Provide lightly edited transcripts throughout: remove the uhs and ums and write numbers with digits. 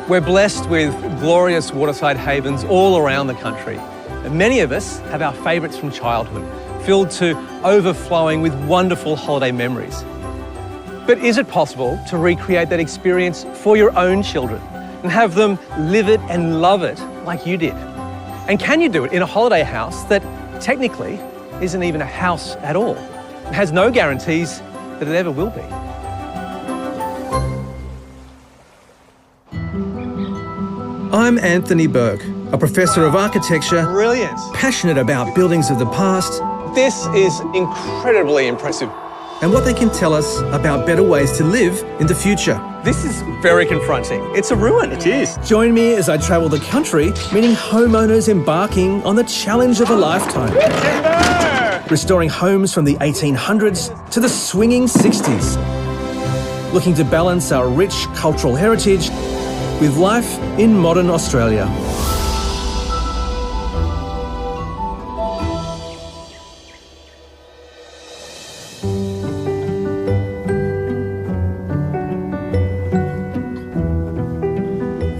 We're blessed with glorious waterside havens all around the country. And many of us have our favourites from childhood, filled to overflowing with wonderful holiday memories. But is it possible to recreate that experience for your own children and have them live it and love it like you did? And can you do it in a holiday house that technically isn't even a house at all and has no guarantees that it ever will be? I'm Anthony Burke, a professor of architecture, Brilliant. passionate about buildings of the past This is incredibly impressive. and what they can tell us about better ways to live in the future. This is very confronting. It's a ruin. It is. Join me as I travel the country, meeting homeowners embarking on the challenge of a lifetime. Restoring homes from the 1800s to the swinging 60s. Looking to balance our rich cultural heritage with life in modern Australia.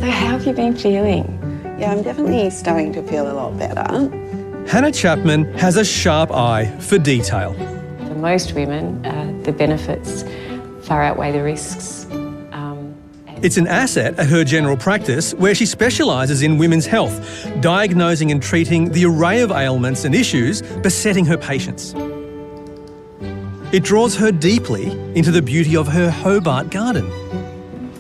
So how have you been feeling? Yeah, I'm definitely starting to feel a lot better. Hannah Chapman has a sharp eye for detail. For most women, the benefits far outweigh the risks. It's an asset at her general practice where she specialises in women's health, diagnosing and treating the array of ailments and issues besetting her patients. It draws her deeply into the beauty of her Hobart garden.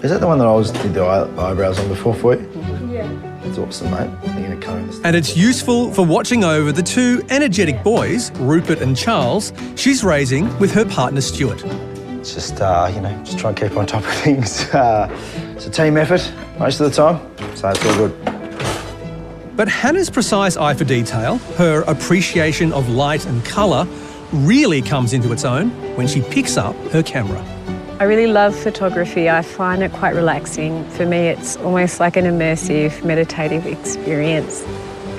Is that the one that I did the eyebrows on before for you? Yeah. That's awesome, mate. You're going to come in this. And it's useful for watching over the two energetic boys, Rupert and Charles, she's raising with her partner Stuart. It's just, just try and keep on top of things. It's a team effort most of the time, so it's all good. But Hannah's precise eye for detail, her appreciation of light and colour, really comes into its own when she picks up her camera. I really love photography. I find it quite relaxing. For me, it's almost like an immersive, meditative experience.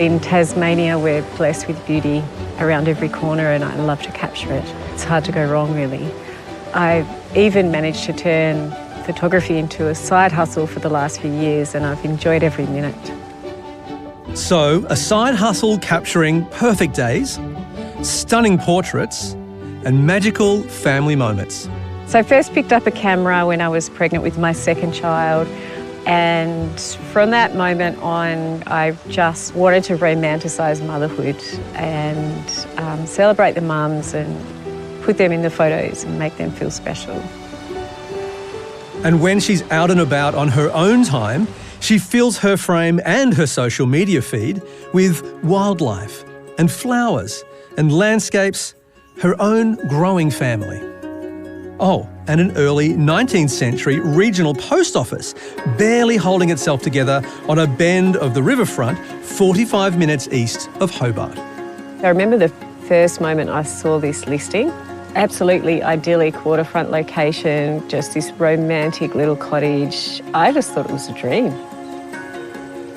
In Tasmania, we're blessed with beauty around every corner and I love to capture it. It's hard to go wrong, really. I've even managed to turn photography into a side hustle for the last few years and I've enjoyed every minute. So, a side hustle capturing perfect days, stunning portraits, and magical family moments. So I first picked up a camera when I was pregnant with my second child, and from that moment on, I just wanted to romanticise motherhood and celebrate the mums and put them in the photos and make them feel special. And when she's out and about on her own time, she fills her frame and her social media feed with wildlife and flowers and landscapes, her own growing family. Oh, and an early 19th century regional post office, barely holding itself together on a bend of the riverfront 45 minutes east of Hobart. I remember the first moment I saw this listing. Absolutely idyllic waterfront location, just this romantic little cottage. I just thought it was a dream.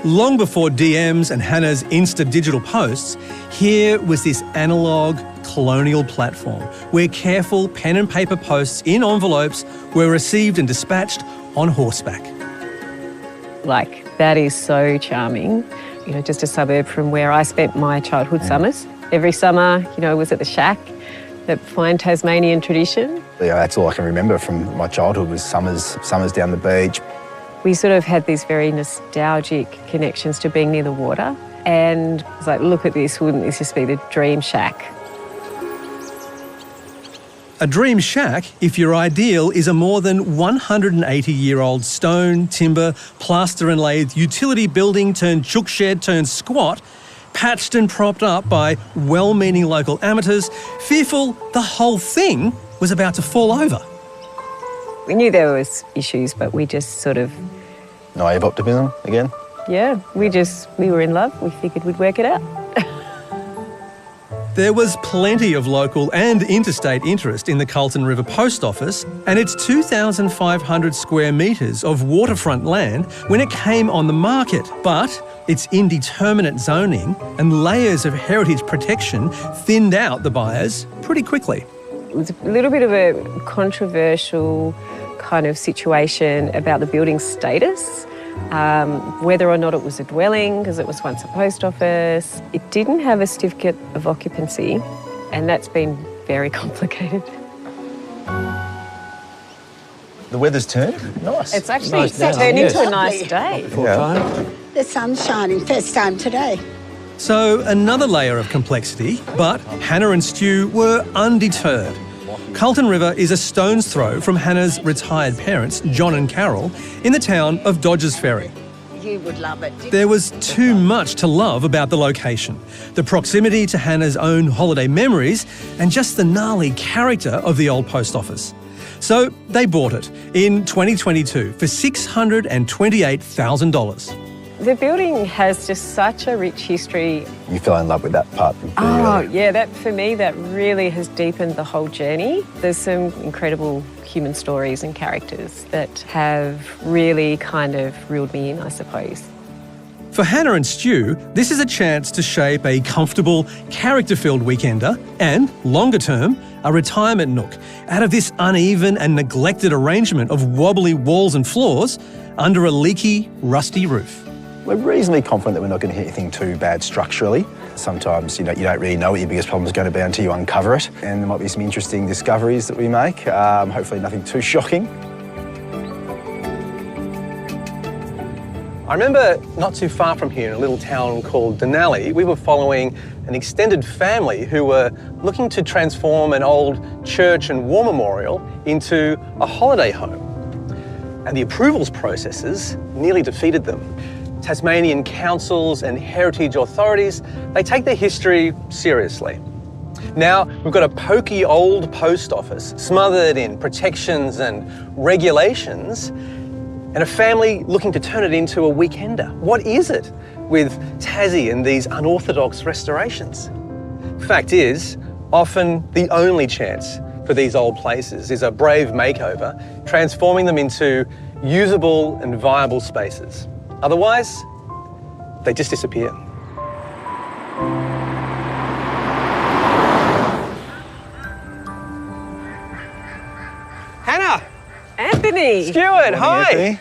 Long before DMs and Hannah's Insta digital posts, here was this analogue colonial platform where careful pen and paper posts in envelopes were received and dispatched on horseback. Like, that is so charming. You know, just a suburb from where I spent my childhood summers. Every summer, was at the shack, that fine Tasmanian tradition. Yeah, that's all I can remember from my childhood was summers down the beach. We sort of had these very nostalgic connections to being near the water. And I was like, look at this, wouldn't this just be the dream shack? A dream shack, if your ideal is a more than 180-year-old stone, timber, plaster and lathe utility building turned chook shed turned squat, patched and propped up by well-meaning local amateurs, fearful the whole thing was about to fall over. We knew there was issues, but we just sort of... Naive optimism again. Yeah, we were in love. We figured we'd work it out. There was plenty of local and interstate interest in the Carlton River Post Office and its 2,500 square metres of waterfront land when it came on the market, but its indeterminate zoning and layers of heritage protection thinned out the buyers pretty quickly. It was a little bit of a controversial kind of situation about the building's status. whether or not it was a dwelling, because it was once a post office. It didn't have a certificate of occupancy, and that's been very complicated. The weather's turned. Nice. It's actually Nice day. turned into a Yes. nice day. Full time. The sun's shining first time today. So another layer of complexity, but Hannah and Stu were undeterred. Carlton River is a stone's throw from Hannah's retired parents, John and Carol, in the town of Dodgers Ferry. You would love it. There was too much to love about the location, the proximity to Hannah's own holiday memories, and just the gnarly character of the old post office. So they bought it in 2022 for $628,000. The building has just such a rich history. You fell in love with that part. Oh, yeah, that for me, that really has deepened the whole journey. There's some incredible human stories and characters that have really kind of reeled me in, I suppose. For Hannah and Stu, this is a chance to shape a comfortable, character-filled weekender and, longer term, a retirement nook out of this uneven and neglected arrangement of wobbly walls and floors under a leaky, rusty roof. We're reasonably confident that we're not going to hit anything too bad structurally. Sometimes, you don't really know what your biggest problem is going to be until you uncover it. And there might be some interesting discoveries that we make. Hopefully nothing too shocking. I remember not too far from here in a little town called Denali, we were following an extended family who were looking to transform an old church and war memorial into a holiday home. And the approvals processes nearly defeated them. Tasmanian councils and heritage authorities, they take their history seriously. Now, we've got a pokey old post office smothered in protections and regulations, and a family looking to turn it into a weekender. What is it with Tassie and these unorthodox restorations? Fact is, often the only chance for these old places is a brave makeover, transforming them into usable and viable spaces. Otherwise, they just disappear. Hannah! Anthony! Stuart, hi!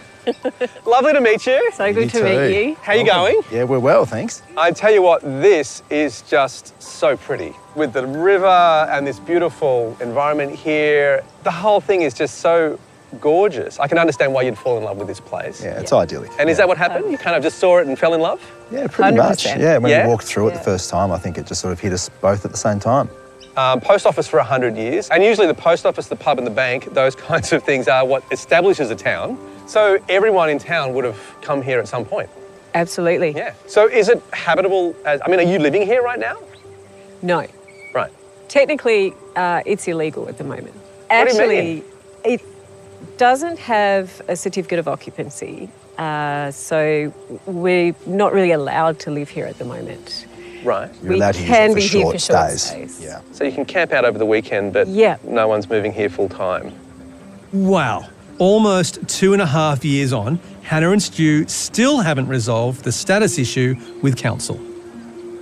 Lovely to meet you. So good to meet you. How you going? Yeah, we're well, thanks. I tell you what, this is just so pretty. With the river and this beautiful environment here, the whole thing is just so gorgeous. I can understand why you'd fall in love with this place. Yeah, it's idyllic. And is that what happened? You kind of just saw it and fell in love? Yeah, pretty much. 100%. Yeah, when Yeah? we walked through it the first time, I think it just sort of hit us both at the same time. Post office for 100 years. And usually the post office, the pub and the bank, those kinds of things are what establishes a town. So everyone in town would have come here at some point. Absolutely. Yeah. So is it habitable? Are you living here right now? No. Right. Technically, it's illegal at the moment. What do you Actually, mean? it doesn't have a certificate of occupancy, so we're not really allowed to live here at the moment. Right. We're We allowed to use can it be for here short for short stays. stays. Yeah. So you can camp out over the weekend, but Yeah. no one's moving here full time. Wow. Almost 2.5 years on, Hannah and Stu still haven't resolved the status issue with council.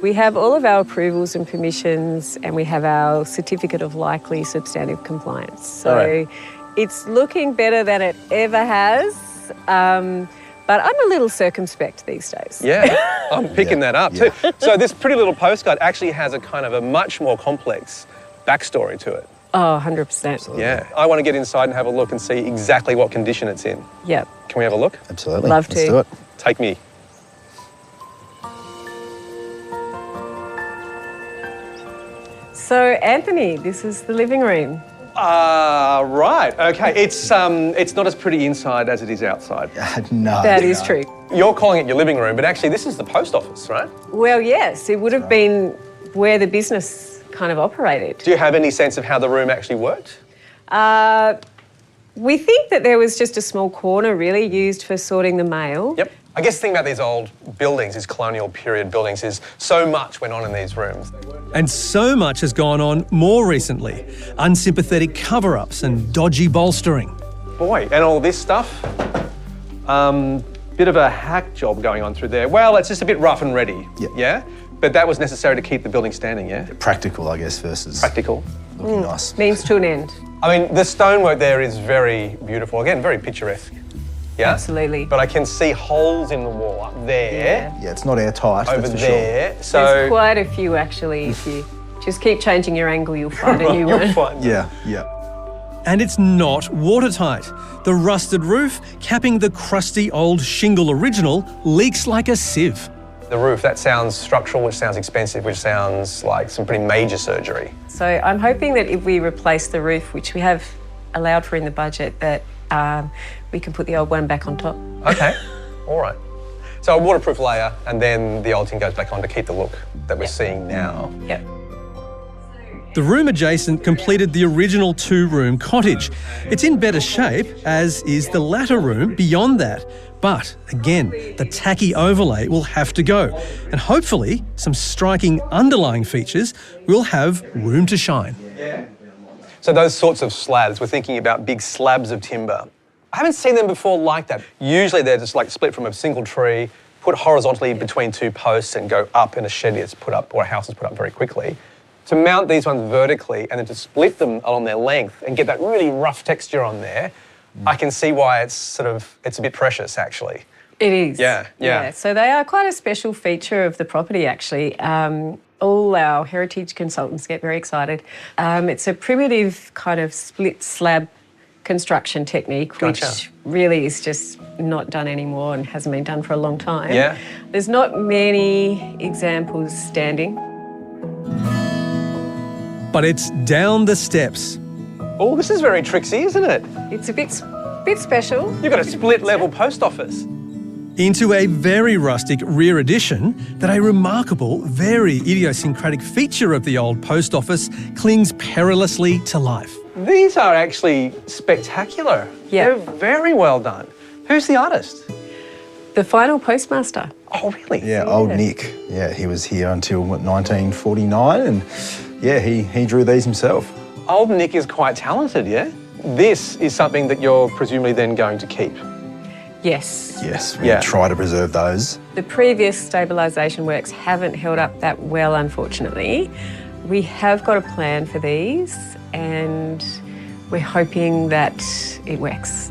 We have all of our approvals and permissions, and we have our certificate of likely substantive compliance. So All right. it's looking better than it ever has, but I'm a little circumspect these days. Yeah, I'm picking that up too. So this pretty little postcard actually has a kind of a much more complex backstory to it. Oh, 100%. Yeah, I want to get inside and have a look and see exactly what condition it's in. Yep. Can we have a look? Absolutely. Love Let's to. do it. Take me. So, Anthony, this is the living room. Right. Okay. It's not as pretty inside as it is outside. No. That is true. You're calling it your living room, but actually this is the post office, right? Well, yes, it would have been where the business kind of operated. Do you have any sense of how the room actually worked? We think that there was just a small corner really used for sorting the mail. Yep. I guess the thing about these old buildings, these colonial period buildings, is so much went on in these rooms. And so much has gone on more recently. Unsympathetic cover-ups and dodgy bolstering. Boy, and all this stuff. Bit of a hack job going on through there. Well, it's just a bit rough and ready. Yep. Yeah? But that was necessary to keep the building standing, yeah? Practical, I guess, versus Practical. looking nice. Means to an end. I mean, the stonework there is very beautiful. Again, very picturesque. Yeah? Absolutely. But I can see holes in the wall up there, Yeah, it's not airtight, over that's for there. There's So quite a few actually. If you just keep changing your angle, you'll find a new you'll one. find sure. Yeah. And it's not watertight. The rusted roof, capping the crusty old shingle original, leaks like a sieve. the roof, that sounds structural, which sounds expensive, which sounds like some pretty major surgery. So I'm hoping that if we replace the roof, which we have allowed for in the budget, that we can put the old one back on top. Okay, all right. So a waterproof layer, and then the old thing goes back on to keep the look that we're seeing now. Yep. The room adjacent completed the original two-room cottage. It's in better shape, as is the latter room beyond that. But again, the tacky overlay will have to go. And hopefully, some striking underlying features will have room to shine. So those sorts of slabs, we're thinking about big slabs of timber. I haven't seen them before like that. Usually they're just like split from a single tree, put horizontally between two posts and go up in a shed that's put up, or a house is put up very quickly. To mount these ones vertically and then to split them along their length and get that really rough texture on there, I can see why it's a bit precious actually. It is. Yeah. So they are quite a special feature of the property actually. All our heritage consultants get very excited. It's a primitive kind of split slab construction technique, Gotcha. which really is just not done anymore and hasn't been done for a long time. Yeah. There's not many examples standing. But it's down the steps. Oh, this is very tricksy, isn't it? It's a bit special. You've got a split level post office. Into a very rustic rear addition that a remarkable, very idiosyncratic feature of the old post office clings perilously to life. These are actually spectacular. Yeah. They're very well done. Who's the artist? The final postmaster. Oh, really? Yeah, old Nick. Yeah, he was here until 1949, and yeah, he drew these himself. Old Nick is quite talented, yeah? This is something that you're presumably then going to keep. Yes. Yes, we Yeah. try to preserve those. The previous stabilisation works haven't held up that well, unfortunately. We have got a plan for these and we're hoping that it works.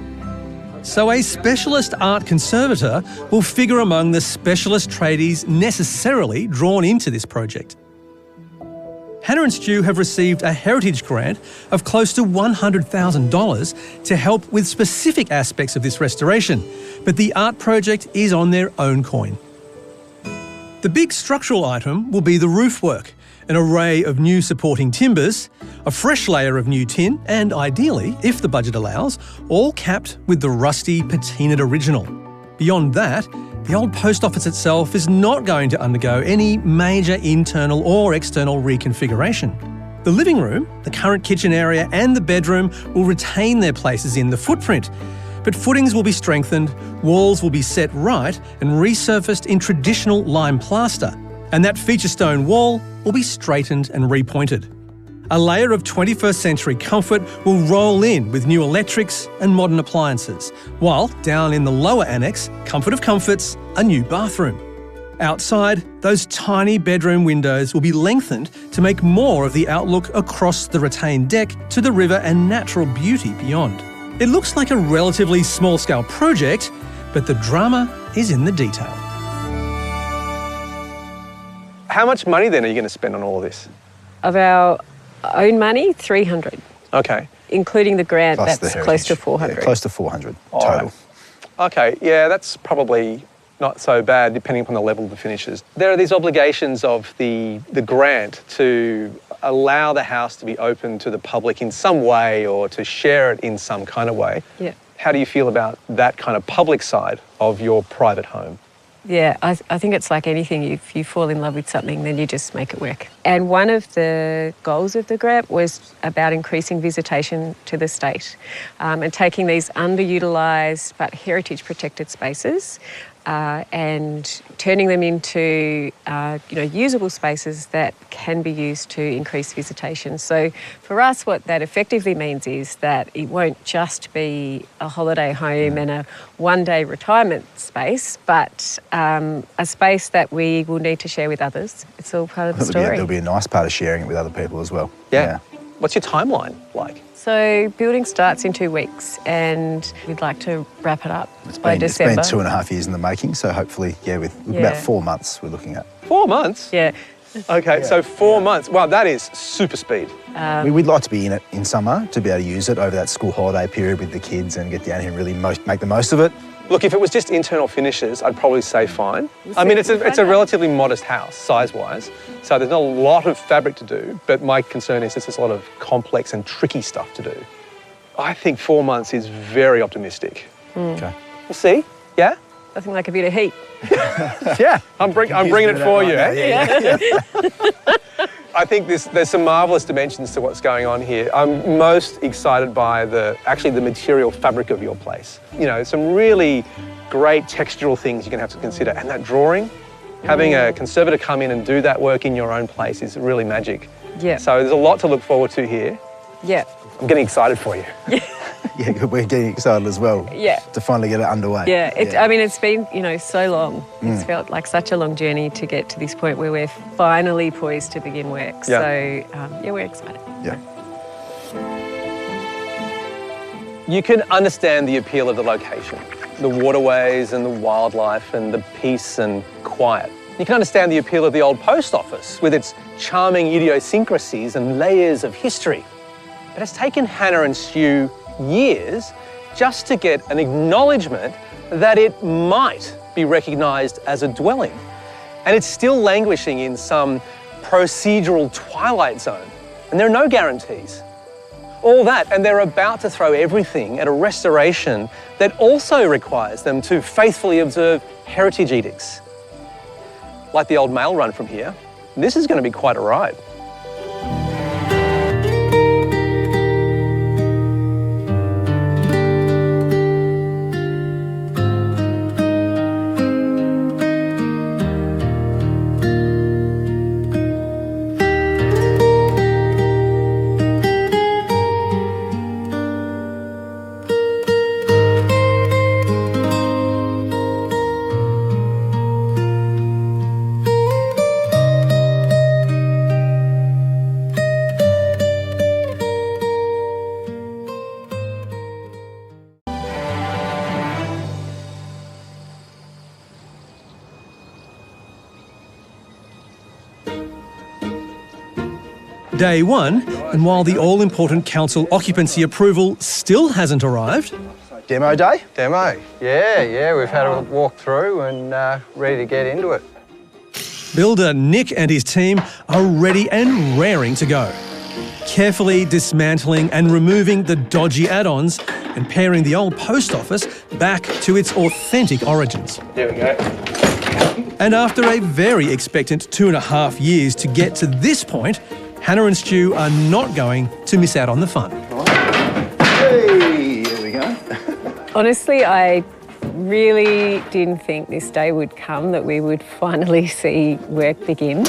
So a specialist art conservator will figure among the specialist tradies necessarily drawn into this project. Hannah and Stu have received a heritage grant of close to $100,000 to help with specific aspects of this restoration, but the art project is on their own coin. The big structural item will be the roof work, an array of new supporting timbers, a fresh layer of new tin, and ideally, if the budget allows, all capped with the rusty patinaed original. Beyond that, the old post office itself is not going to undergo any major internal or external reconfiguration. The living room, the current kitchen area and the bedroom will retain their places in the footprint, but footings will be strengthened, walls will be set right and resurfaced in traditional lime plaster, and that feature stone wall will be straightened and repointed. A layer of 21st century comfort will roll in with new electrics and modern appliances, while down in the lower annex, comfort of comforts, a new bathroom. Outside, those tiny bedroom windows will be lengthened to make more of the outlook across the retained deck to the river and natural beauty beyond. It looks like a relatively small-scale project, but the drama is in the detail. How much money then are you going to spend on all of this? Of our own money, 300, Okay. including the grant. Plus That's the close to heritage. 400. Yeah, close to 400 All total. right. Okay, yeah, that's probably not so bad depending upon the level of the finishes. There are these obligations of the grant to allow the house to be open to the public in some way or to share it in some kind of way. Yeah. How do you feel about that kind of public side of your private home? Yeah, I think it's like anything. If you fall in love with something, then you just make it work. And one of the goals of the grant was about increasing visitation to the state and taking these underutilised but heritage-protected spaces and turning them into usable spaces that can be used to increase visitation. So for us, what that effectively means is that it won't just be a holiday home and a one-day retirement space, but a space that we will need to share with others. It's all part of the story. There'll be a nice part of sharing it with other people as well. Yeah. What's your timeline like? So building starts in 2 weeks and we'd like to wrap it up by December. It's been 2.5 years in the making, so hopefully, with about 4 months we're looking at. 4 months? Yeah. Okay, so 4 months. Wow, that is super speed. We'd like to be in it in summer to be able to use it over that school holiday period with the kids and get down here and really make the most of it. Look, if it was just internal finishes, I'd probably say fine. I mean, it's a relatively modest house, size-wise, so there's not a lot of fabric to do, but my concern is there's a lot of complex and tricky stuff to do. I think 4 months is very optimistic. Okay. We'll see, yeah? Nothing like a bit of heat. Yeah, I'm bringing it for you, eh? Yeah. I think there's some marvellous dimensions to what's going on here. I'm most excited by the material fabric of your place. You know, some really great textural things you're going to have to consider. And that drawing, having a conservator come in and do that work in your own place is really magic. Yeah. So there's a lot to look forward to here. Yeah. I'm getting excited for you. Yeah, we're getting excited as well. Yeah. To finally get it underway. Yeah, I mean, it's been, so long. It's felt like such a long journey to get to this point where we're finally poised to begin work. Yeah. So, we're excited. Yeah. You can understand the appeal of the location, the waterways and the wildlife and the peace and quiet. You can understand the appeal of the old post office with its charming idiosyncrasies and layers of history. But it's taken Hannah and Stu years just to get an acknowledgement that it might be recognised as a dwelling. And it's still languishing in some procedural twilight zone. And there are no guarantees. All that, and they're about to throw everything at a restoration that also requires them to faithfully observe heritage edicts. Like the old mail run from here, this is going to be quite a ride. Day 1, and while the all-important council occupancy approval still hasn't arrived, Demo day? Demo, yeah, we've had a walk through and ready to get into it. builder Nick and his team are ready and raring to go. Carefully dismantling and removing the dodgy add-ons and pairing the old post office back to its authentic origins. There we go. And after a very expectant 2.5 years to get to this point, Hannah and Stu are not going to miss out on the fun. Hey, here we go. Honestly, I really didn't think this day would come, that we would finally see work begin.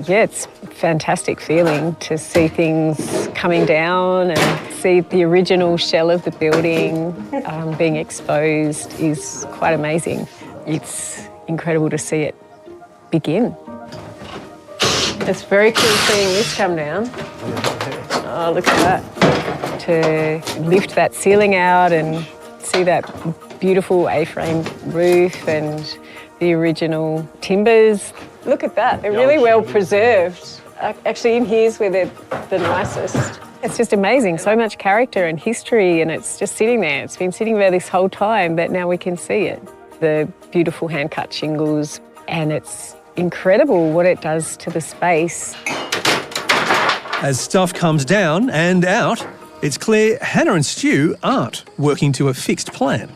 Yeah, it's a fantastic feeling to see things coming down and see the original shell of the building being exposed is quite amazing. It's incredible to see it begin. It's very cool seeing this come down. Oh, look at that. To lift that ceiling out and see that beautiful A-frame roof and the original timbers. Look at that, they're really well preserved. Actually, in here's where they're the nicest. It's just amazing, so much character and history, and it's just sitting there. It's been sitting there this whole time, but now we can see it. The beautiful hand-cut shingles, and it's incredible what it does to the space. As stuff comes down and out, it's clear Hannah and Stu aren't working to a fixed plan.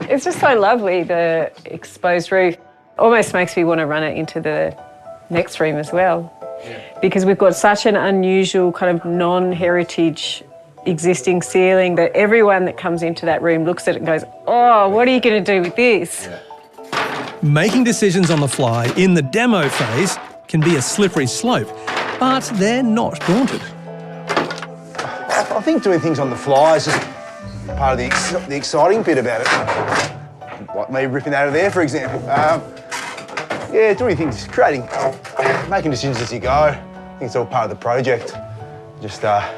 It's just so lovely, the exposed roof. Almost makes me want to run it into the next room as well. Because we've got such an unusual kind of non-heritage existing ceiling that everyone that comes into that room looks at it and goes, oh, what are you going to do with this? Making decisions on the fly in the demo phase can be a slippery slope, but they're not daunted. I think doing things on the fly is just part of the exciting bit about it. Like me ripping out of there, for example. Yeah, doing things, making decisions as you go. think it's all part of the project. Just, yeah,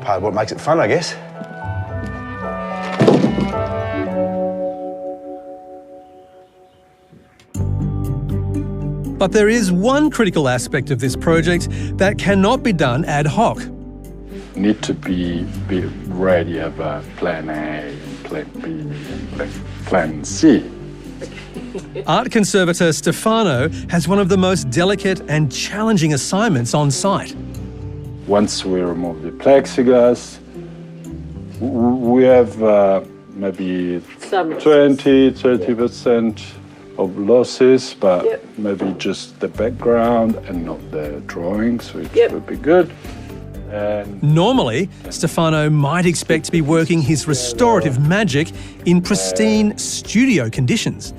part of what makes it fun, I guess. But there is one critical aspect of this project that cannot be done ad hoc. Need to be ready, have a plan A, plan B, and plan C. Art conservator Stefano has one of the most delicate and challenging assignments on site. Once we remove the plexiglass, we have maybe 20-30% of losses, but maybe just the background and not the drawings, which would be good. And normally, Stefano might expect to be working his restorative magic in pristine studio conditions.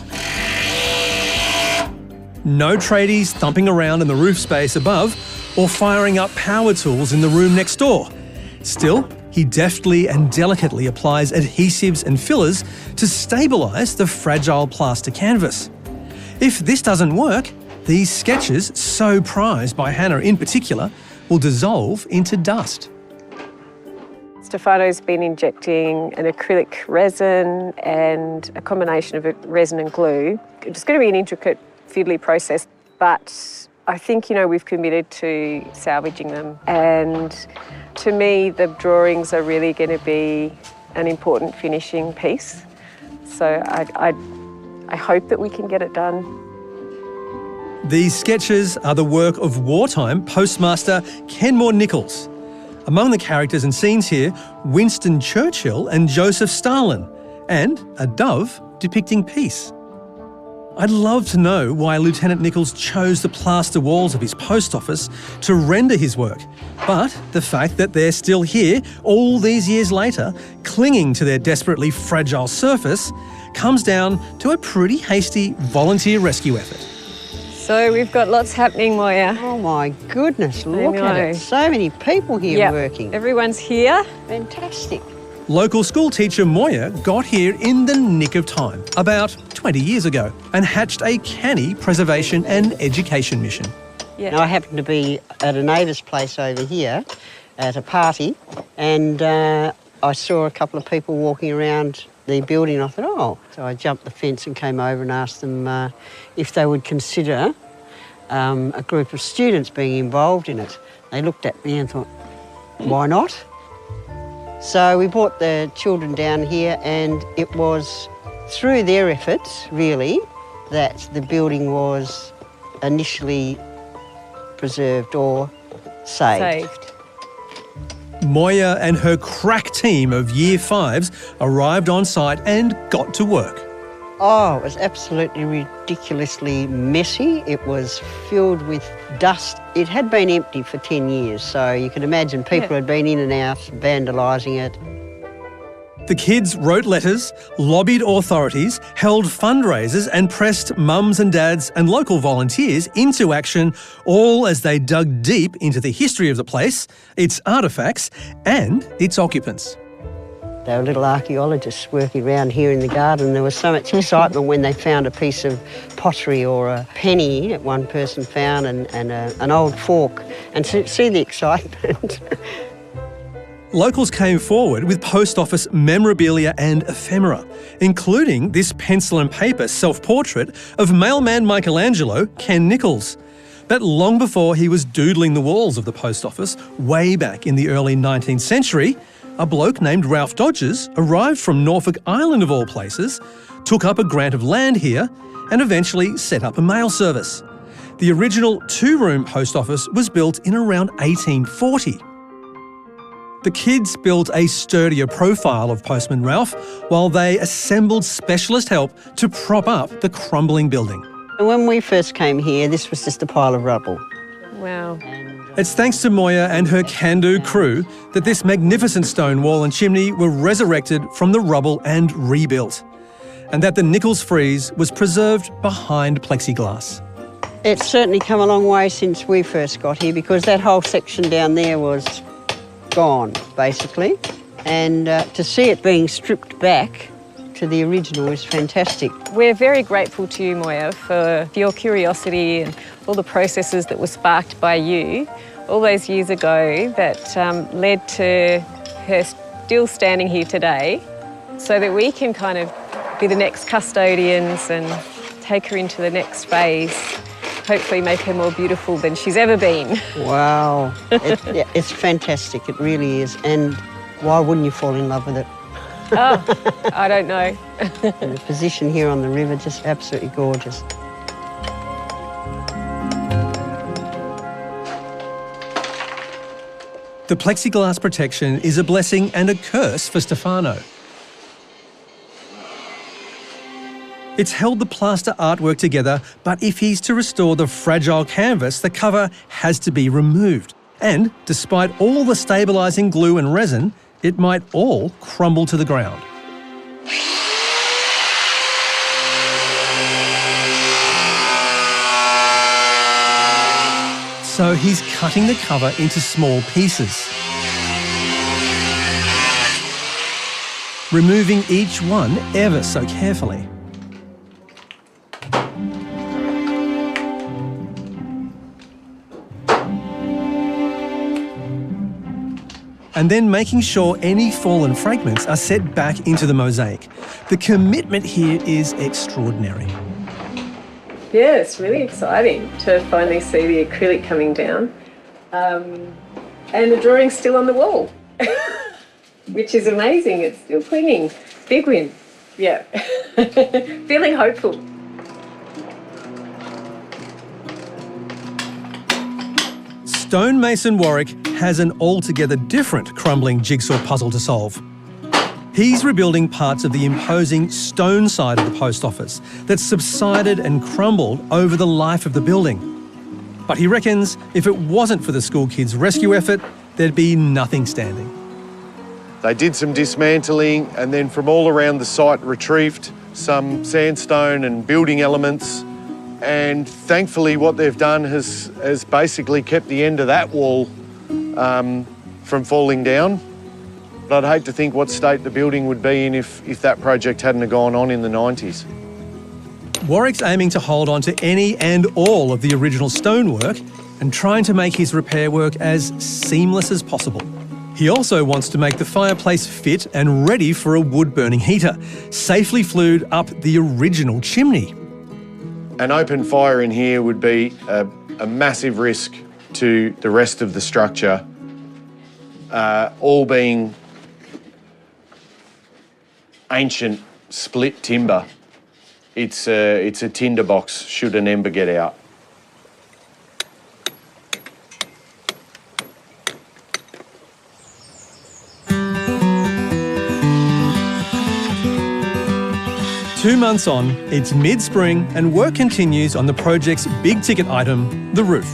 No tradies thumping around in the roof space above or firing up power tools in the room next door. Still, he deftly and delicately applies adhesives and fillers to stabilise the fragile plaster canvas. If this doesn't work, these sketches, so prized by Hannah in particular, will dissolve into dust. Stefano's been injecting an acrylic resin and a combination of resin and glue. It's going to be an intricate, fiddly process, but I think, we've committed to salvaging them. And to me, the drawings are really going to be an important finishing piece. So I hope that we can get it done. These sketches are the work of wartime postmaster Kenmore Nichols. Among the characters and scenes here, Winston Churchill and Joseph Stalin, and a dove depicting peace. I'd love to know why Lieutenant Nichols chose the plaster walls of his post office to render his work, but the fact that they're still here all these years later, clinging to their desperately fragile surface, comes down to a pretty hasty volunteer rescue effort. So we've got lots happening, Moya. Oh my goodness, look at it. So many people here working. Everyone's here. Fantastic. Local school teacher Moya got here in the nick of time, about 20 years ago, and hatched a canny preservation and education mission. Yeah. Now, I happened to be at a neighbour's place over here at a party, and I saw a couple of people walking around the building, and I thought, oh. So I jumped the fence and came over and asked them if they would consider a group of students being involved in it. They looked at me and thought, why not? So we brought the children down here, and it was through their efforts, really, that the building was initially preserved or saved. Moya and her crack team of Year 5s arrived on site and got to work. Oh, it was absolutely ridiculously messy. It was filled with dust. It had been empty for 10 years, so you can imagine people had been in and out, vandalising it. The kids wrote letters, lobbied authorities, held fundraisers and pressed mums and dads and local volunteers into action, all as they dug deep into the history of the place, its artefacts and its occupants. They were little archaeologists working around here in the garden. There was so much excitement when they found a piece of pottery or a penny that one person found and an old fork, and see the excitement. Locals came forward with post office memorabilia and ephemera, including this pencil and paper self-portrait of mailman Michelangelo, Ken Nichols. But long before he was doodling the walls of the post office, way back in the early 19th century, a bloke named Ralph Dodges arrived from Norfolk Island of all places, took up a grant of land here, and eventually set up a mail service. The original 2-room post office was built in around 1840. The kids built a sturdier profile of Postman Ralph while they assembled specialist help to prop up the crumbling building. When we first came here, this was just a pile of rubble. Wow. It's thanks to Moya and her can-do crew that this magnificent stone wall and chimney were resurrected from the rubble and rebuilt, and that the Nichols frieze was preserved behind plexiglass. It's certainly come a long way since we first got here, because that whole section down there was gone, basically. And to see it being stripped back to the original is fantastic. We're very grateful to you, Moya, for your curiosity and all the processes that were sparked by you all those years ago that led to her still standing here today, so that we can kind of be the next custodians and take her into the next phase, hopefully make her more beautiful than she's ever been. Wow, it's fantastic, it really is. And why wouldn't you fall in love with it? Oh, I don't know. And the position here on the river, just absolutely gorgeous. The plexiglass protection is a blessing and a curse for Stefano. It's held the plaster artwork together, but if he's to restore the fragile canvas, the cover has to be removed. And despite all the stabilising glue and resin, it might all crumble to the ground. So he's cutting the cover into small pieces, removing each one ever so carefully. And then making sure any fallen fragments are set back into the mosaic. The commitment here is extraordinary. Yeah, it's really exciting to finally see the acrylic coming down. And the drawing's still on the wall, which is amazing. It's still clinging. Big win. Yeah. Feeling hopeful. Stonemason Warwick has an altogether different crumbling jigsaw puzzle to solve. He's rebuilding parts of the imposing stone side of the post office that subsided and crumbled over the life of the building. But he reckons if it wasn't for the school kids' rescue effort, there'd be nothing standing. They did some dismantling and then from all around the site retrieved some sandstone and building elements, and thankfully what they've done has basically kept the end of that wall from falling down. But I'd hate to think what state the building would be in if that project hadn't have gone on in the 90s. Warwick's aiming to hold on to any and all of the original stonework and trying to make his repair work as seamless as possible. He also wants to make the fireplace fit and ready for a wood-burning heater, safely flued up the original chimney. An open fire in here would be a massive risk to the rest of the structure, all being ancient split timber. It's a tinderbox should an ember get out. Two months on, it's mid-spring and work continues on the project's big-ticket item, the roof.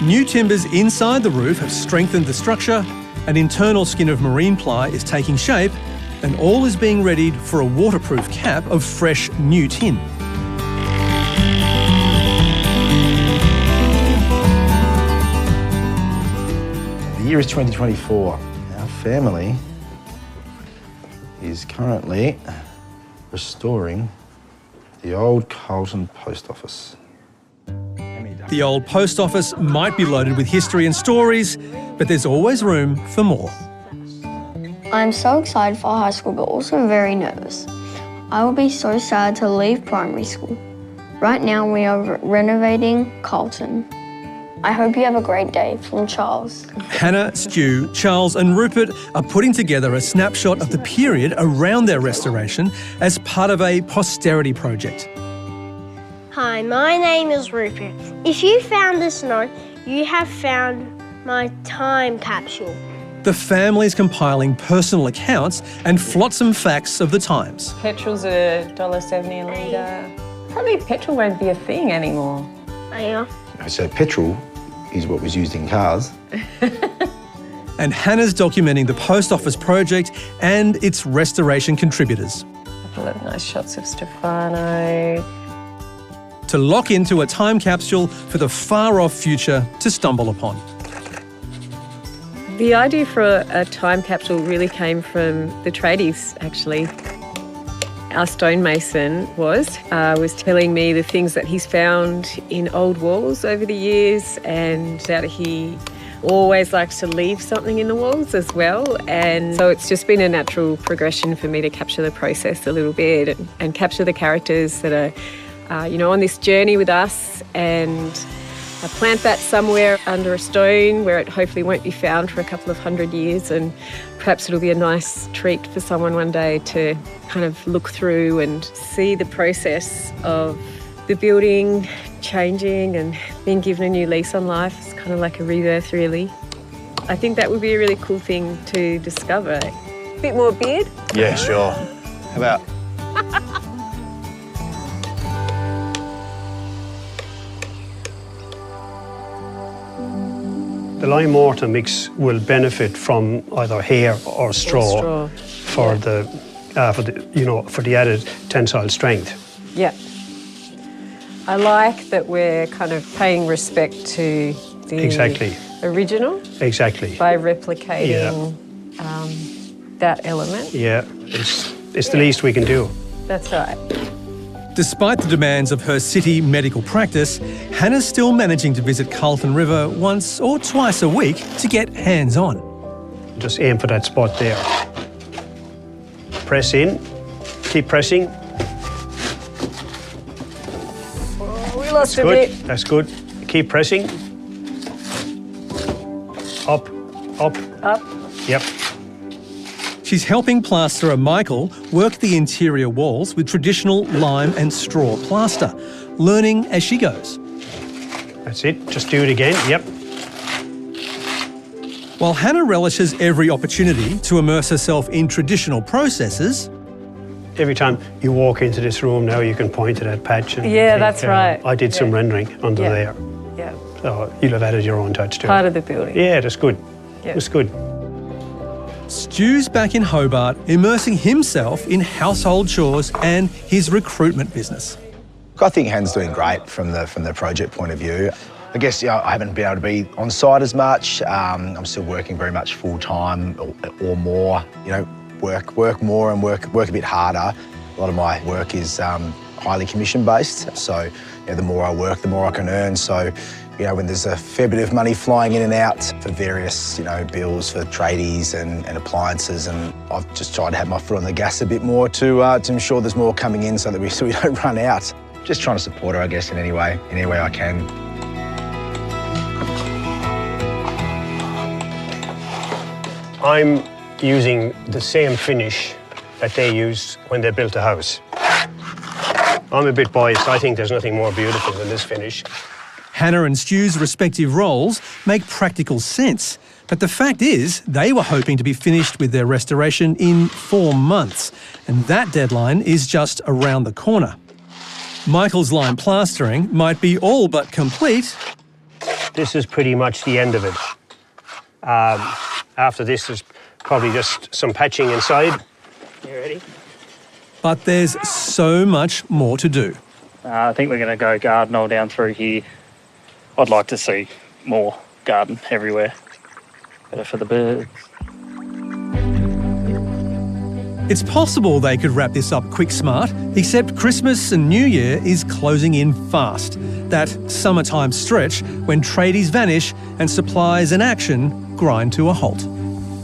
New timbers inside the roof have strengthened the structure, an internal skin of marine ply is taking shape, and all is being readied for a waterproof cap of fresh new tin. The year is 2024. Our family is currently restoring the old Carlton post office. The old post office might be loaded with history and stories, but there's always room for more. I'm so excited for high school, but also very nervous. I will be so sad to leave primary school. Right now we are renovating Carlton. I hope you have a great day, from Charles. Hannah, Stu, Charles and Rupert are putting together a snapshot of the period around their restoration as part of a posterity project. Hi, my name is Rupert. If you found this note, you have found my time capsule. The family's compiling personal accounts and flotsam facts of the times. Petrol's $1.70 a litre. Probably petrol won't be a thing anymore. Oh, yeah. So petrol is what was used in cars. And Hannah's documenting the post office project and its restoration contributors. A couple of nice shots of Stefano. To lock into a time capsule for the far-off future to stumble upon. The idea for a time capsule really came from the tradies, actually. Our stonemason was telling me the things that he's found in old walls over the years, and that he always likes to leave something in the walls as well. And so it's just been a natural progression for me to capture the process a little bit and capture the characters that are, on this journey with us, and plant that somewhere under a stone where it hopefully won't be found for a couple of 100 years, and perhaps it'll be a nice treat for someone one day to kind of look through and see the process of the building changing and being given a new lease on life. It's kind of like a rebirth, really. I think that would be a really cool thing to discover. A bit more beard? Yeah, sure. How about... The lime mortar mix will benefit from either hair or straw, for the added tensile strength. Yeah. I like that we're kind of paying respect to the original. Exactly. By replicating that element. Yeah, it's the least we can do. That's right. Despite the demands of her city medical practice, Hannah's still managing to visit Carlton River once or twice a week to get hands-on. Just aim for that spot there. Press in, keep pressing. Oh, we lost a bit. That's good. Keep pressing. Up, up. Up. Yep. She's helping plasterer Michael work the interior walls with traditional lime and straw plaster, learning as she goes. That's it. Just do it again. Yep. While Hannah relishes every opportunity to immerse herself in traditional processes, every time you walk into this room now, you can point to that patch. And yeah, that's right. I did some rendering under there. Yeah. So you'll have added your own touch to it. Part of the building. Yeah, that's good. Yeah. That's good. Stu's back in Hobart, immersing himself in household chores and his recruitment business. I think Hannah's doing great from the project point of view. I guess I haven't been able to be on site as much. I'm still working very much full time or more. Work more and work a bit harder. A lot of my work is highly commission based, so the more I work, the more I can earn. So when there's a fair bit of money flying in and out for various bills for tradies and appliances, and I've just tried to have my foot on the gas a bit more to ensure there's more coming in so that we don't run out. Just trying to support her, I guess, in any way I can. I'm using the same finish that they used when they built the house. I'm a bit biased. I think there's nothing more beautiful than this finish. Hannah and Stu's respective roles make practical sense, but the fact is they were hoping to be finished with their restoration in 4 months, and that deadline is just around the corner. Michael's lime plastering might be all but complete. This is pretty much the end of it. After this, there's probably just some patching inside. You ready? But there's so much more to do. I think we're going to go garden all down through here. I'd like to see more garden everywhere. Better for the birds. It's possible they could wrap this up quick smart, except Christmas and New Year is closing in fast. That summertime stretch when tradies vanish and supplies and action grind to a halt.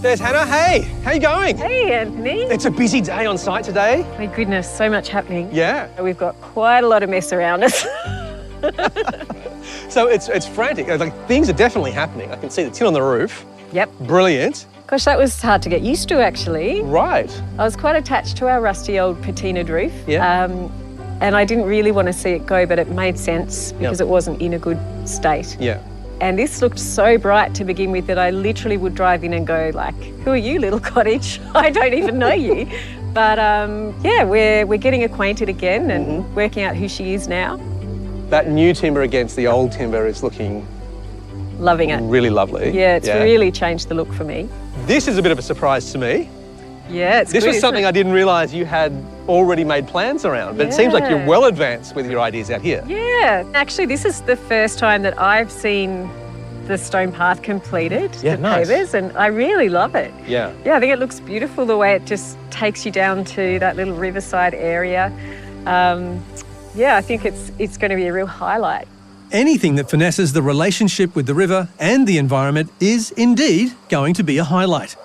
There's Hannah. Hey, how you going? Hey, Anthony. It's a busy day on site today. My goodness, so much happening. Yeah. We've got quite a lot of mess around us. So it's frantic. Like, things are definitely happening. I can see the tin on the roof. Yep. Brilliant. Gosh, that was hard to get used to, actually. Right. I was quite attached to our rusty old patinaed roof. Yeah. And I didn't really want to see it go, but it made sense because it wasn't in a good state. Yeah. And this looked so bright to begin with that I literally would drive in and go like, who are you, little cottage? I don't even know you. But yeah, we're getting acquainted again and working out who she is now. That new timber against the old timber is looking... Loving it. Really lovely. Yeah, it's really changed the look for me. This is a bit of a surprise to me. Yeah, it's This good, was something I didn't realise you had already made plans around, but it seems like you're well advanced with your ideas out here. Yeah, actually this is the first time that I've seen the stone path completed, Yeah, the nice. pavers, and I really love it. Yeah. Yeah, I think it looks beautiful the way it just takes you down to that little riverside area. Yeah, I think it's going to be a real highlight. Anything that finesses the relationship with the river and the environment is indeed going to be a highlight.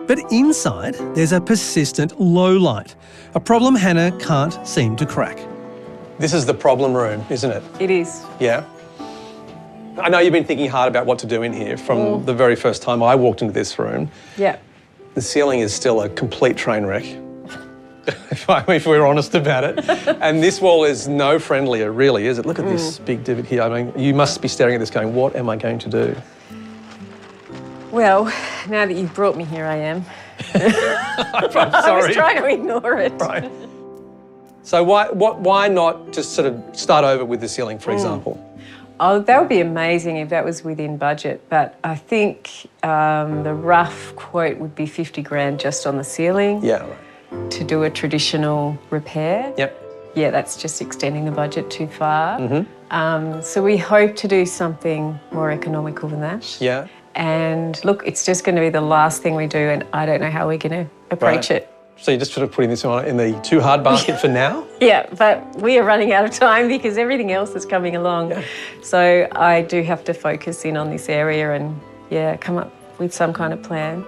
But inside, there's a persistent low light, a problem Hannah can't seem to crack. This is the problem room, isn't it? It is. Yeah. I know you've been thinking hard about what to do in here from the very first time I walked into this room. Yeah. The ceiling is still a complete train wreck, if we're honest about it. And this wall is no friendlier, really, is it? Look at this big divot here. I mean, you must be staring at this going, what am I going to do? Well, now that you've brought me here, I am. I'm sorry. I was trying to ignore it. Right. So why not just sort of start over with the ceiling, for example? Oh, that would be amazing if that was within budget, but I think the rough quote would be 50 grand just on the ceiling. Yeah, right. To do a traditional repair. Yep. Yeah, that's just extending the budget too far. So we hope to do something more economical than that. Yeah. And look, it's just going to be the last thing we do, and I don't know how we're going to approach it. So you're just sort of putting this in the too hard basket for now? Yeah, but we are running out of time because everything else is coming along. Yeah. So I do have to focus in on this area and, yeah, come up with some kind of plan.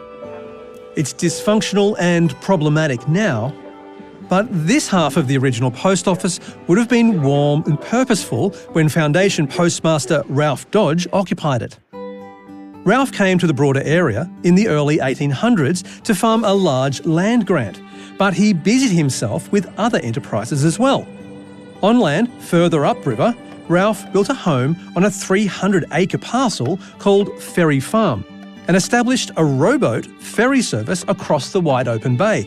It's dysfunctional and problematic now, but this half of the original post office would have been warm and purposeful when Foundation postmaster Ralph Dodge occupied it. Ralph came to the broader area in the early 1800s to farm a large land grant, but he busied himself with other enterprises as well. On land further upriver, Ralph built a home on a 300-acre parcel called Ferry Farm and established a rowboat ferry service across the wide open bay.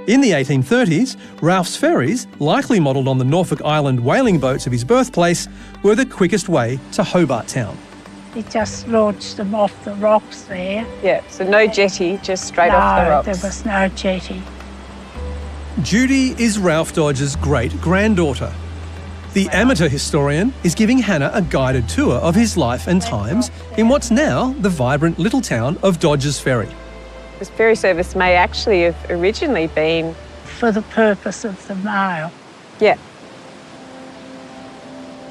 In the 1830s, Ralph's ferries, likely modelled on the Norfolk Island whaling boats of his birthplace, were the quickest way to Hobart Town. He just launched them off the rocks there. Yeah, so no jetty, just straight off the rocks. No, there was no jetty. Judy is Ralph Dodge's great-granddaughter. The amateur historian is giving Hannah a guided tour of his life and times in what's now the vibrant little town of Dodge's Ferry. This ferry service may actually have originally been... For the purpose of the mail. Yeah.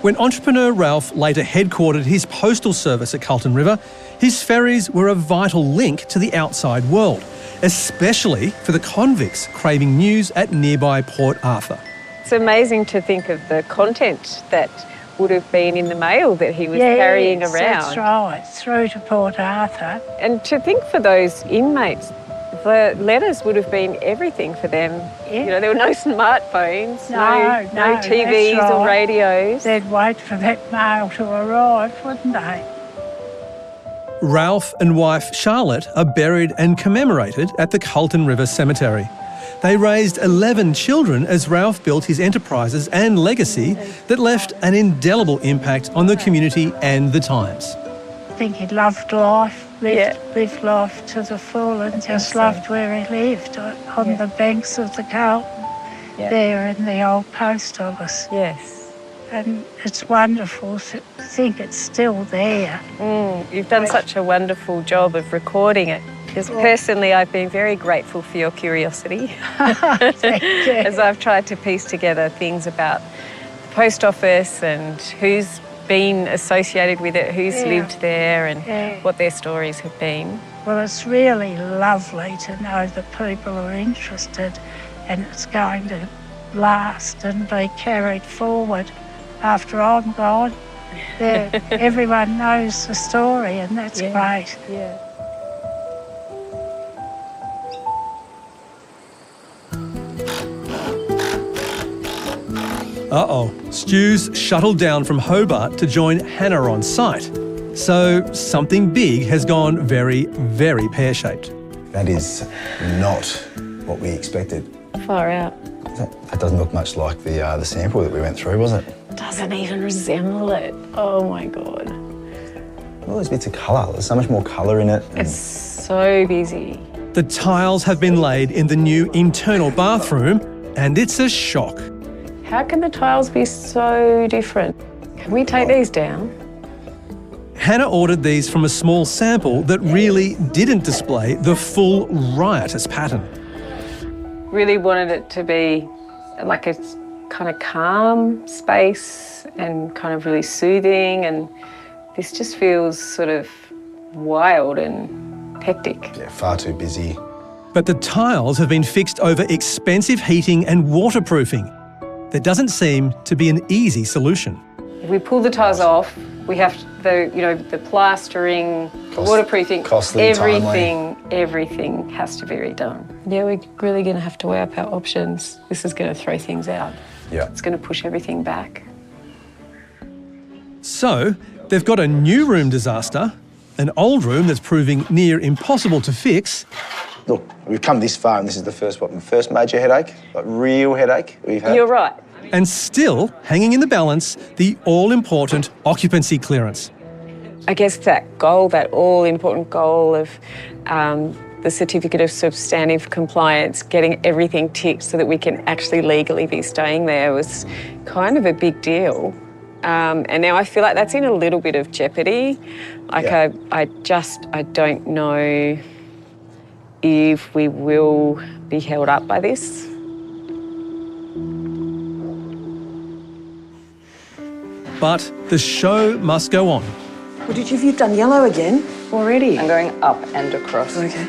When entrepreneur Ralph later headquartered his postal service at Carlton River, his ferries were a vital link to the outside world, especially for the convicts craving news at nearby Port Arthur. It's amazing to think of the content that would have been in the mail that he was carrying around. That's right, through to Port Arthur. And to think for those inmates, the letters would have been everything for them. Yeah. You know, there were no smartphones, no TVs or radios. They'd wait for that mail to arrive, wouldn't they? Ralph and wife Charlotte are buried and commemorated at the Carlton River Cemetery. They raised 11 children as Ralph built his enterprises and legacy that left an indelible impact on the community and the times. I think he loved life, lived life to the full and just loved where he lived, on the banks of the Carlton, there in the old post office. Yes. And it's wonderful to think it's still there. You've done such a wonderful job of recording it. Because personally, I've been very grateful for your curiosity Thank you. as I've tried to piece together things about the post office and who's been associated with it, who's lived there and what their stories have been. Well, it's really lovely to know that people are interested and it's going to last and be carried forward after I'm gone. Everyone knows the story and that's great. Yeah. Uh-oh, Stu's shuttled down from Hobart to join Hannah on site. So something big has gone very, very pear-shaped. That is not what we expected. Far out. That doesn't look much like the sample that we went through, was it? Doesn't even resemble it. Oh my God. All those bits of colour. There's so much more colour in it. It's so busy. The tiles have been laid in the new internal bathroom, and it's a shock. How can the tiles be so different? Can we take these down? Hannah ordered these from a small sample that really didn't display the full riotous pattern. Really wanted it to be like a kind of calm space and kind of really soothing, and this just feels sort of wild and hectic. Yeah, far too busy. But the tiles have been fixed over expensive heating and waterproofing. There doesn't seem to be an easy solution. If we pull the tiles off, we have the plastering, waterproofing, costly, everything has to be redone. Yeah, we're really going to have to weigh up our options. This is going to throw things out. Yeah. It's going to push everything back. So, they've got a new room disaster, an old room that's proving near impossible to fix. Look, we've come this far and this is the first major headache, like real headache we've had. You're right. And still, hanging in the balance, the all-important occupancy clearance. I guess that all-important goal of the certificate of substantive compliance, getting everything ticked so that we can actually legally be staying there was kind of a big deal. And now I feel like that's in a little bit of jeopardy. Like I don't know if we will be held up by this. But the show must go on. Well, you've done yellow again already? I'm going up and across. Okay.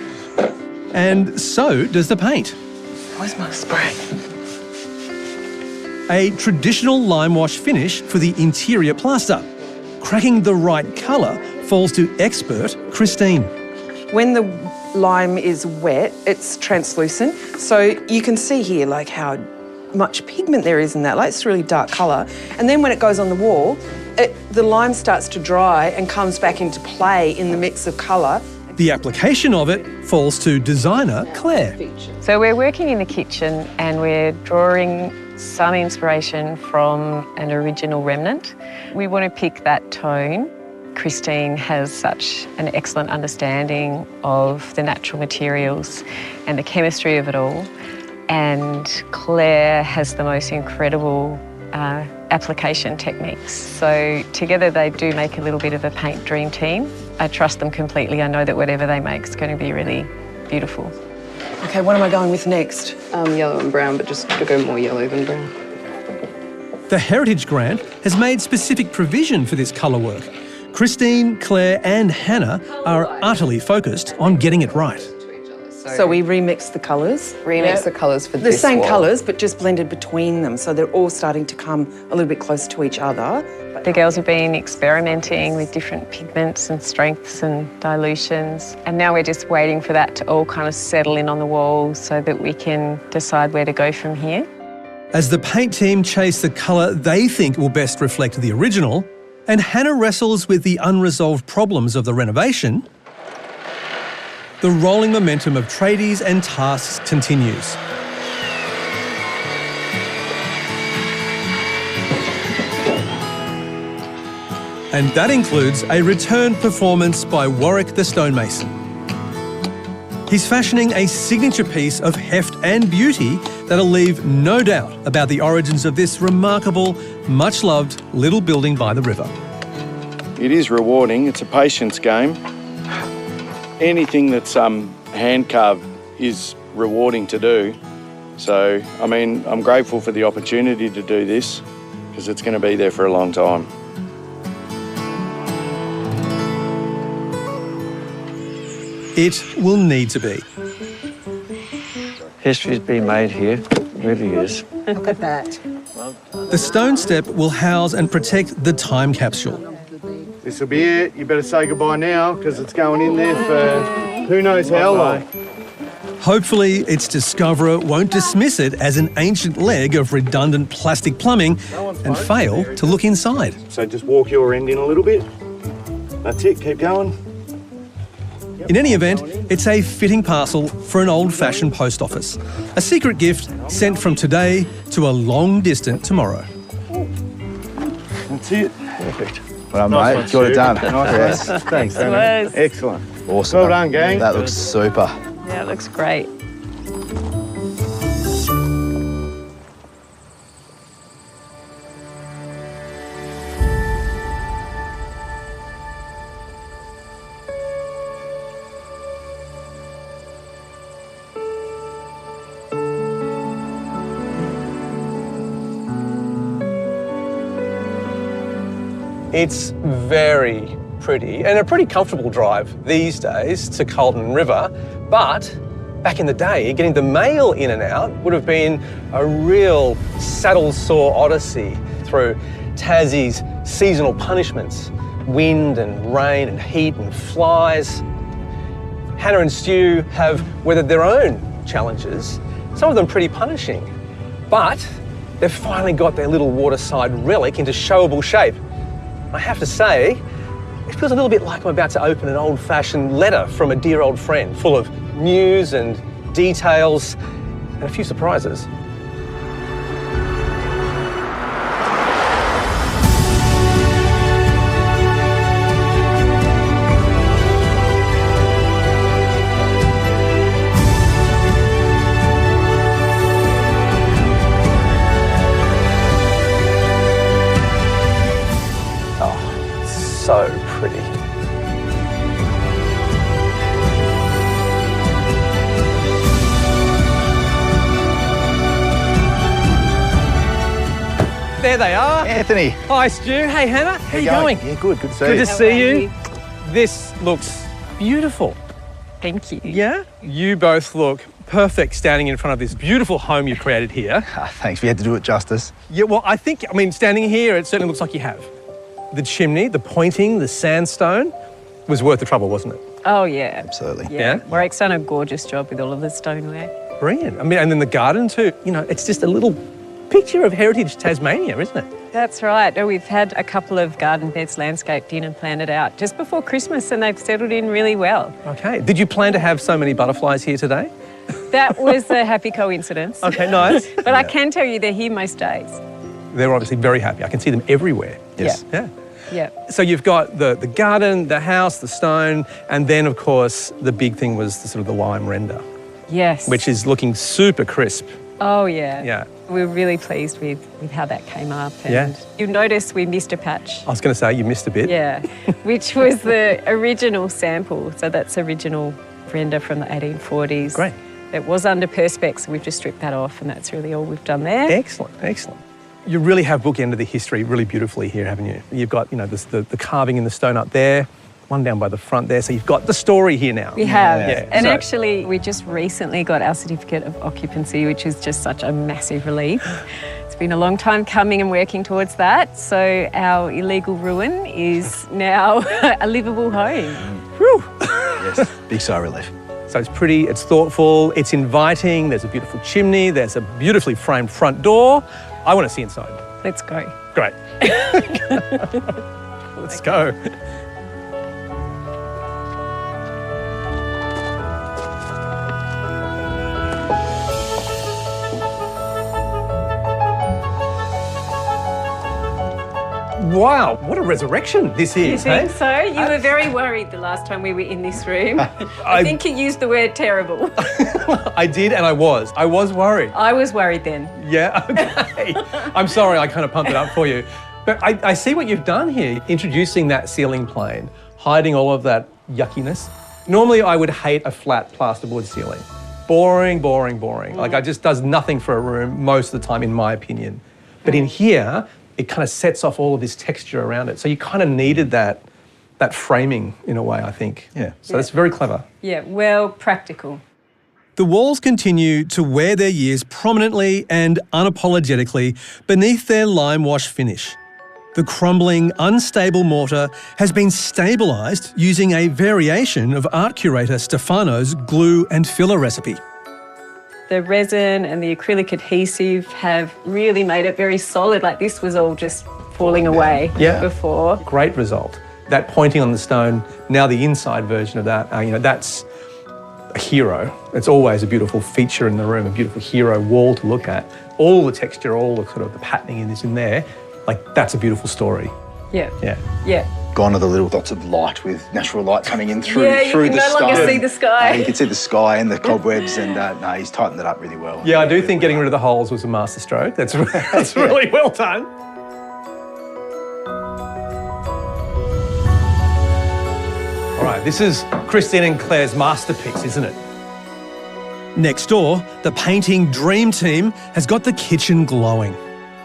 And so does the paint. Where's my spray? A traditional lime wash finish for the interior plaster. Cracking the right colour falls to expert Christine. When the lime is wet, it's translucent. So you can see here like how much pigment there is in that. Like, it's a really dark colour. And then when it goes on the wall, the lime starts to dry and comes back into play in the mix of colour. The application of it falls to designer Claire. So we're working in the kitchen and we're drawing some inspiration from an original remnant. We want to pick that tone. Christine has such an excellent understanding of the natural materials and the chemistry of it all. And Claire has the most incredible application techniques. So together they do make a little bit of a paint dream team. I trust them completely. I know that whatever they make is going to be really beautiful. Okay, what am I going with next? Yellow and brown, but just to go more yellow than brown. The Heritage Grant has made specific provision for this colour work. Christine, Claire and Hannah are utterly focused on getting it right. So we remix the colours. Remix the colours for the this same wall. colours, but just blended between them. So they're all starting to come a little bit closer to each other. The girls have been experimenting with different pigments and strengths and dilutions. And now we're just waiting for that to all kind of settle in on the wall so that we can decide where to go from here. As the paint team chase the colour they think will best reflect the original, and Hannah wrestles with the unresolved problems of the renovation, the rolling momentum of tradies and tasks continues. And that includes a return performance by Warwick the stonemason. He's fashioning a signature piece of heft and beauty that'll leave no doubt about the origins of this remarkable, much-loved little building by the river. It is rewarding. It's a patience game. Anything that's hand-carved is rewarding to do. So, I mean, I'm grateful for the opportunity to do this because it's going to be there for a long time. It will need to be. History's been made here, it really is. Look at that. The stone step will house and protect the time capsule. This will be it. You better say goodbye now because it's going in there for who knows how long. Hopefully, its discoverer won't dismiss it as an ancient leg of redundant plastic plumbing and fail to look inside. So just walk your end in a little bit. That's it, keep going. In any event, it's a fitting parcel for an old-fashioned post office. A secret gift sent from today to a long-distant tomorrow. That's it. Perfect. Well done, mate. Got it done. Nice. Yes. Thanks, Nice. Excellent. Awesome. Well done, gang. That looks super. Yeah, it looks great. It's very pretty and a pretty comfortable drive these days to Carlton River, but back in the day, getting the mail in and out would have been a real saddle-sore odyssey through Tassie's seasonal punishments, wind and rain and heat and flies. Hannah and Stu have weathered their own challenges, some of them pretty punishing, but they've finally got their little waterside relic into showable shape. I have to say, it feels a little bit like I'm about to open an old-fashioned letter from a dear old friend, full of news and details and a few surprises. So pretty. There they are. Anthony. Hi, Stu. Hey, Hannah. How you going? Yeah, good. Good to see you. Good to see you. This looks beautiful. Thank you. Yeah? You both look perfect standing in front of this beautiful home you've created here. Thanks. We had to do it justice. Yeah, well, I mean, standing here, it certainly looks like you have. The chimney, the pointing, the sandstone was worth the trouble, wasn't it? Oh, yeah. Absolutely. Yeah? Warwick's done a gorgeous job with all of the stoneware. Brilliant. I mean, and then the garden too. You know, it's just a little picture of heritage Tasmania, isn't it? That's right. We've had a couple of garden beds landscaped in and planted out just before Christmas, and they've settled in really well. Okay. Did you plan to have so many butterflies here today? That was a happy coincidence. Okay, nice. But I can tell you they're here most days. They're obviously very happy. I can see them everywhere. Yes. Yeah. Yeah. So you've got the garden, the house, the stone, and then, of course, the big thing was the sort of the lime render. Yes. Which is looking super crisp. Oh, yeah. Yeah. We're really pleased with how that came up. And Yeah. you'll notice we missed a patch. I was going to say, you missed a bit. Yeah, which was the original sample. So that's original render from the 1840s. Great. It was under Perspex, so we've just stripped that off, and that's really all we've done there. Excellent, excellent. You really have bookended the history really beautifully here, haven't you? You've got, you know, the carving in the stone up there, one down by the front there, so you've got the story here now. We have. Yeah. And So- actually, we just recently got our certificate of occupancy, which is just such a massive relief. It's been a long time coming and working towards that. So our illegal ruin is now a livable home. Whew. Yes, big sigh of relief. So it's pretty, it's thoughtful, it's inviting, there's a beautiful chimney, there's a beautifully framed front door. I want to see inside. Let's go. Great. Let's go. Wow, what a resurrection this is. You think hey? so? You were very worried the last time we were in this room. I think you used the word terrible. I did, and I was. I was worried. I was worried then. Yeah, okay. I'm sorry, I kind of pumped it up for you. But I see what you've done here, introducing that ceiling plane, hiding all of that yuckiness. Normally, I would hate a flat plasterboard ceiling. Boring, boring, boring. Like, it just does nothing for a room most of the time, in my opinion. But in here, it kind of sets off all of this texture around it. So you kind of needed that framing in a way, I think. Yeah. So that's very clever. Yeah, well, practical. The walls continue to wear their years prominently and unapologetically beneath their lime wash finish. The crumbling, unstable mortar has been stabilised using a variation of art curator Stefano's glue and filler recipe. The resin and the acrylic adhesive have really made it very solid. Like, this was all just falling away before. Great result. That pointing on the stone, now the inside version of that, that's a hero. It's always a beautiful feature in the room, a beautiful hero wall to look at. All the texture, all the sort of the patterning is in there. Like, that's a beautiful story. Yeah. Yeah. Yeah. Gone are the little dots of light with natural light coming in through, Yeah, you through can the no stone. longer see the sky. You can see the sky and the cobwebs, and no, he's tightened it up really well. Yeah, I do think getting rid of the holes was a masterstroke. That's really well done. All right, this is Christine and Claire's masterpiece, isn't it? Next door, the painting dream team has got the kitchen glowing.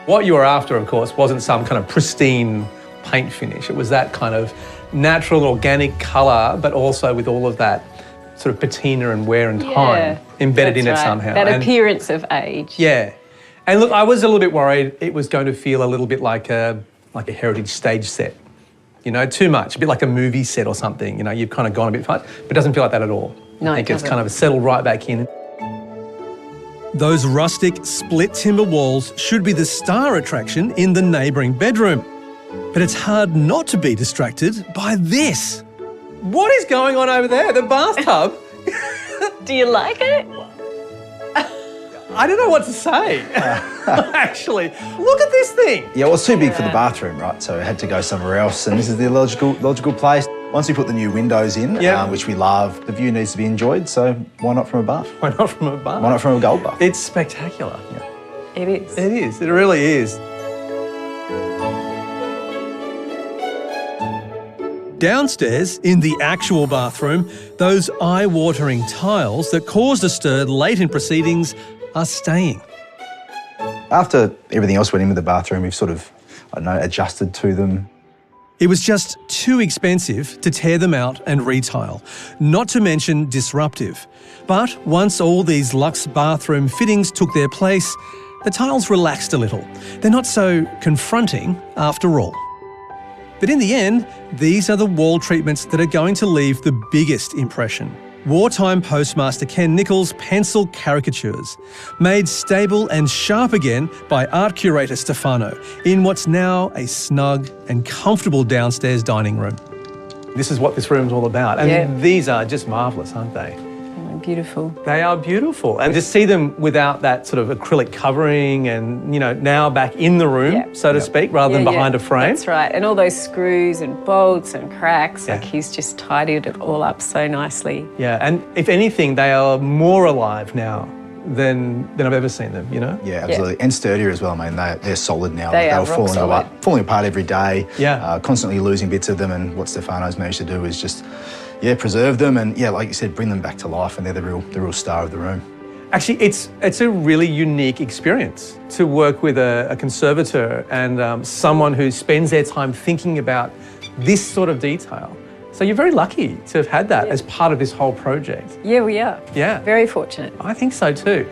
What you were after, of course, wasn't some kind of pristine paint finish. It was that kind of natural, organic colour, but also with all of that sort of patina and wear and time embedded in it somehow. That appearance of age. Yeah. And look, I was a little bit worried it was going to feel a little bit like a heritage stage set. You know, too much, a bit like a movie set or something. You know, you've kind of gone a bit far, but it doesn't feel like that at all. No, I think it's kind of settled right back in. Those rustic split timber walls should be the star attraction in the neighbouring bedroom. But it's hard not to be distracted by this. What is going on over there? The bathtub? Do you like it? I don't know what to say, actually. Look at this thing. Yeah, well, it's too big for the bathroom, right? So I had to go somewhere else, and this is the logical place. Once we put the new windows in, which we love, the view needs to be enjoyed, so why not from a bath? Why not from a bath? Why not from a gold bath? It's spectacular. It is. It is. It really is. Downstairs, in the actual bathroom, those eye-watering tiles that caused a stir late in proceedings are staying. After everything else went in with the bathroom, we've sort of, adjusted to them. It was just too expensive to tear them out and retile, not to mention disruptive. But once all these luxe bathroom fittings took their place, the tiles relaxed a little. They're not so confronting after all. But in the end, these are the wall treatments that are going to leave the biggest impression. Wartime postmaster Ken Nichols' pencil caricatures, made stable and sharp again by art curator Stefano in what's now a snug and comfortable downstairs dining room. This is what this room's all about. And these are just marvellous, aren't they? Beautiful. They are beautiful. And to see them without that sort of acrylic covering and, now back in the room, so to speak, rather than behind a frame. That's right. And all those screws and bolts and cracks, like he's just tidied it all up so nicely. Yeah, and if anything, they are more alive now than I've ever seen them, Yeah, absolutely. And sturdier as well. I mean, they're solid now. They are falling apart every day. Yeah. Constantly losing bits of them, and what Stefano's managed to do is just preserve them and, like you said, bring them back to life, and they're the real star of the room. Actually, it's a really unique experience to work with a conservator and someone who spends their time thinking about this sort of detail. So you're very lucky to have had that as part of this whole project. Yeah, we are. Yeah. Very fortunate. I think so too.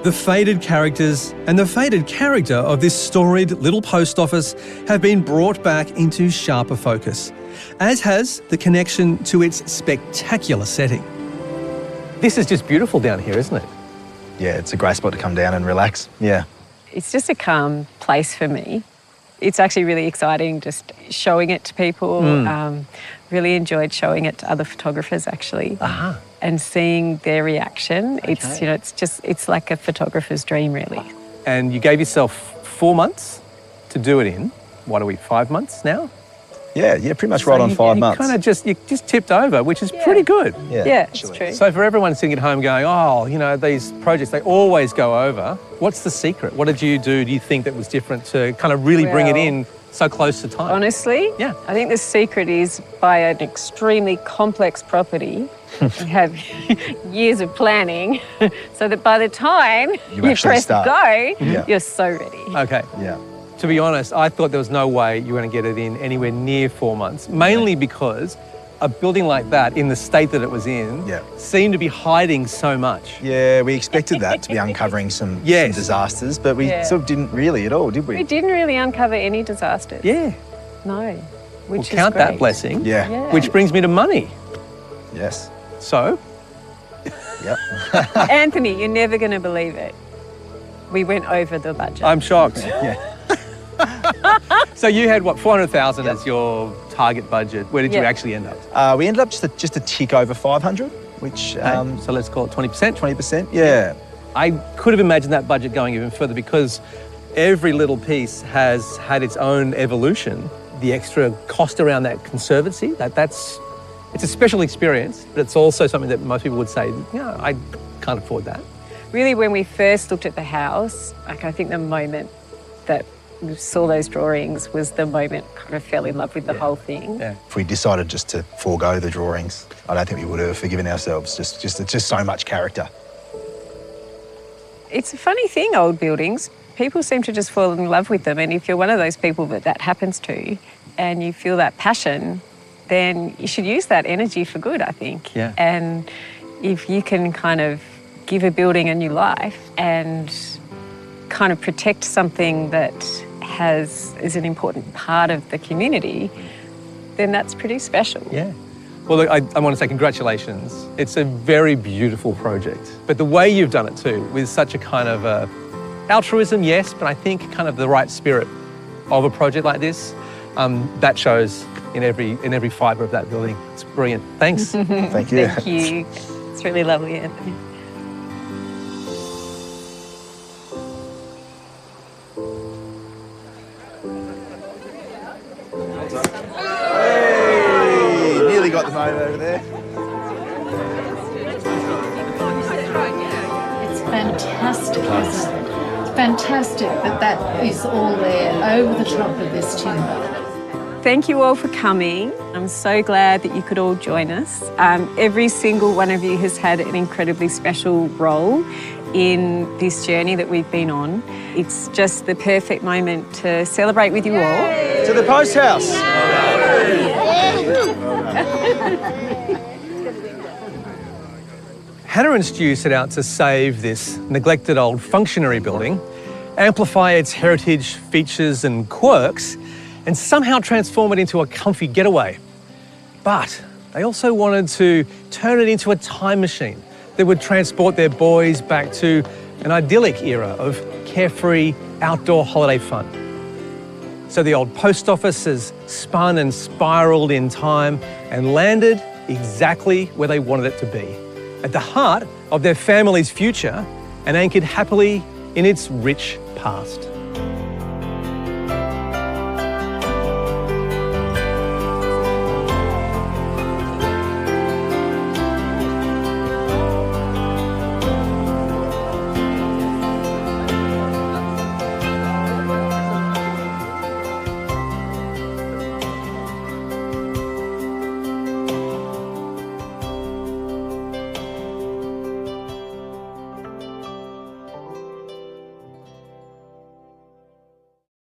The faded characters and the faded character of this storied little post office have been brought back into sharper focus, as has the connection to its spectacular setting. This is just beautiful down here, isn't it? Yeah, it's a great spot to come down and relax. Yeah. It's just a calm place for me. It's actually really exciting just showing it to people. Really enjoyed showing it to other photographers actually. And seeing their reaction. It's like a photographer's dream really. And you gave yourself 4 months to do it in. What are we, 5 months now? Yeah, pretty much right on 5 months. You just tipped over, which is pretty good. Yeah, it's true. So for everyone sitting at home going, these projects, they always go over. What's the secret? What did you do you think that was different to kind of really bring it in so close to time? Honestly, I think the secret is by an extremely complex property, you have years of planning, so that by the time you press go, you're so ready. Okay. Yeah. To be honest, I thought there was no way you were going to get it in anywhere near 4 months, mainly because a building like that, in the state that it was in, seemed to be hiding so much. Yeah, we expected that to be uncovering some disasters, but we sort of didn't really at all, did we? We didn't really uncover any disasters. Yeah. No. Which is count great. that blessing. Yeah. Which brings me to money. Yes. So? Yep. Anthony, you're never going to believe it. We went over the budget. I'm shocked. Yeah. So you had, 400,000 as your target budget. Where did you actually end up? We ended up just a tick over 500, which... so let's call it 20%? 20%, yeah. I could have imagined that budget going even further because every little piece has had its own evolution. The extra cost around that conservancy, it's a special experience, but it's also something that most people would say, I can't afford that. Really, when we first looked at the house, I think the moment that we saw those drawings was the moment kind of fell in love with the whole thing. Yeah. If we decided just to forego the drawings, I don't think we would have forgiven ourselves. It's just so much character. It's a funny thing, old buildings. People seem to just fall in love with them, and if you're one of those people that happens to, and you feel that passion, then you should use that energy for good, I think. Yeah. And if you can kind of give a building a new life and kind of protect something that is an important part of the community, then that's pretty special. Yeah. Well, look, I want to say congratulations. It's a very beautiful project. But the way you've done it too, with such a kind of altruism, yes, but I think kind of the right spirit of a project like this, that shows in every fibre of that building. It's brilliant. Thanks. Thank you. Thank you. It's really lovely, Anthony. Hey, nearly got the moment over there. It's fantastic, isn't it? It's fantastic that is all there over the top of this timber. Thank you all for coming. I'm so glad that you could all join us. Every single one of you has had an incredibly special role in this journey that we've been on. It's just the perfect moment to celebrate with you all. To the post house. Hannah and Stu set out to save this neglected old functionary building, amplify its heritage, features and quirks, and somehow transform it into a comfy getaway. But they also wanted to turn it into a time machine that would transport their boys back to an idyllic era of carefree outdoor holiday fun. So the old post office has spun and spiralled in time and landed exactly where they wanted it to be, at the heart of their family's future and anchored happily in its rich past.